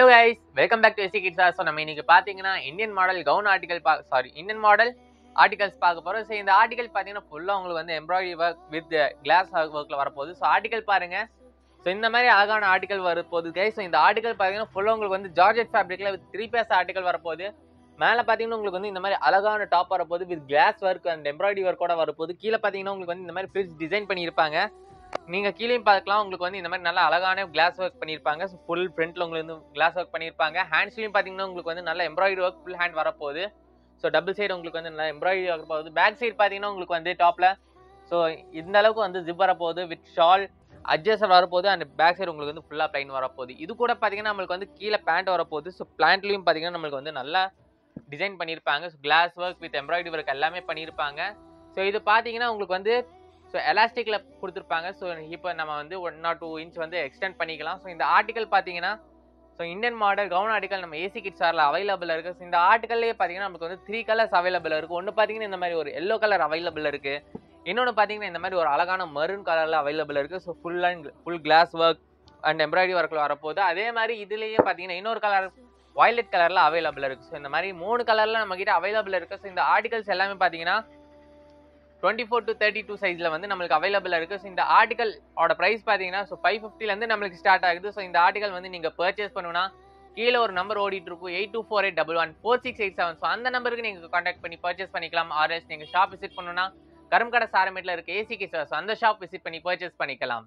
guys, welcome back to SC Kids. So நம்ம இன்னைக்கு பாத்தீங்கன்னா Indian model gown article Indian model articles பார்க்க போறோம். ஸோ இந்த ஆர்டிகல் பாத்தீங்கன்னா ஃபுல்லா உங்களுக்கு வந்து எம்ப்ராய்டரி ஒர்க் வித் கிளாஸ் ஒர்க்ல வரப்போகுது. ஸோ ஆர்டிகல் பாருங்க. ஸோ இந்த மாதிரி அழகான ஆர்டிகல் வரப்போகுது கைஸ். ஸோ இந்த ஆர்டிகல் பாத்தீங்கன்னா ஃபுல்லா உங்களுக்கு வந்து ஜார்ஜெட் ஃபேப்ரிக்ல வித் 3 பீஸ் ஆர்டிகல் வரப்போகுது. மேல பாத்தீங்கன்னா உங்களுக்கு வந்து இந்த மாதிரி அழகான டாப் வரப்போகுது with glass work and embroidery ஒர்க்கோட வரப்போகுது. கீழே பாத்தீங்கன்னா உங்களுக்கு வந்து இந்த மாதிரி ஃப்ரிட்ஜ் டிசைன் பண்ணியிருப்பாங்க. நீங்க கீழே பார்க்கலாம், உங்களுக்கு வந்து இந்த மாதிரி நல்ல அழகான கிளாஸ் ஒர்க் பண்ணியிருப்பாங்க. ஃபுல் ஃப்ரண்ட்ல உங்களுக்கு வந்து கிளாஸ் ஒர்க் பண்ணியிருப்பாங்க. ஹேண்ட்ஸ்லயும் பாத்தீங்கன்னா உங்களுக்கு வந்து நல்ல எம்ப்ராய்டரி ஒர்க் ஃபுல் ஹேண்ட் வரப்போகுது. ஸோ டபுள் சைடு உங்களுக்கு வந்து நல்ல எம்ப்ராய்டரி வரப்போகுது. பேக் சைடு பாத்தீங்கன்னா உங்களுக்கு வந்து டாப்ல ஸோ இந்த அளவுக்கு வந்து ஜிப் வரப்போகுது வித் ஷால் அட்ஜஸ்ட் வரப்போகுது. அண்ட் பேக் சைடு உங்களுக்கு வந்து ஃபுல்லா பிளைன் வரப்போகுது. இது கூட பாத்தீங்கன்னா நம்மளுக்கு வந்து கீழே பேண்ட் வரப்போகுது. ஸோ பேண்ட்லயும் பாத்தீங்கன்னா நம்மளுக்கு வந்து நல்லா டிசைன் பண்ணியிருப்பாங்க. So glass work with embroidery work எல்லாமே பண்ணியிருப்பாங்க. ஸோ இது பாத்தீங்கன்னா உங்களுக்கு வந்து ஸோ எலாஸ்டிக்ல கொடுத்துருப்பாங்க. ஸோ இப்போ நம்ம வந்து 1 or 2 இன்ச் வந்து எக்ஸ்டெண்ட் பண்ணிக்கலாம். ஸோ இந்த ஆர்டிகல் பார்த்தீங்கன்னா so Indian model gown article நம்ம ஏசி கிட்ஸ் ஆரில் அவைலபிள் இருக்கு. ஸோ இந்த ஆர்டிகல்லே பார்த்தீங்கன்னா நமக்கு வந்து 3 கலர்ஸ் அவைலபிள் இருக்கு. ஒன்று பார்த்தீங்கன்னா இந்த மாதிரி ஒரு எல்லோ கலர் அவைலபிள் இருக்கு. இன்னொன்று பார்த்தீங்கன்னா இந்த மாதிரி ஒரு அழகான மரூன் கலர்ல அவைலபிள் இருக்கு. So full glass work and embroidery ஒர்க்ல வரப்போகுது. அதே மாதிரி இதுலேயே பார்த்தீங்கன்னா இன்னொரு கலர் வயலட் கலர்ல அவைலபிள் இருக்கு. ஸோ இந்த மாதிரி 3 கலர்ல நம்ம கிட்ட அவைலபிள் இருக்கு. ஸோ இந்த ஆர்டிகல்ஸ் எல்லாமே பார்த்தீங்கன்னா 24 to 32 சைஸ்ல வந்து நம்மளுக்கு அவைலபிள் இருக்கு. ஸோ இந்த ஆர்டிகல் ஓட பிரைஸ் பாத்தீங்கன்னா 550 இருந்து நம்மளுக்கு ஸ்டார்ட் ஆகுது. ஸோ இந்த ஆர்டிகல் வந்து நீங்க பர்ச்சேஸ் பண்ணணும்னா கீழே ஒரு நம்பர் ஓடிட்டு இருக்கும் 8248114687. ஸோ அந்த நம்பருக்கு நீங்க கான்டாக்ட் பண்ணி பர்ச்சேஸ் பண்ணிக்கலாம். ஆர்எஸ் நீங்க ஷாப் விசிட் பண்ணணும்னா கரும்கடை சாரமேட்ல இருக்க ஏசி கிட்ஸ் அந்த ஷாப் விசிட் பண்ணி பர்ச்சேஸ் பண்ணிக்கலாம்.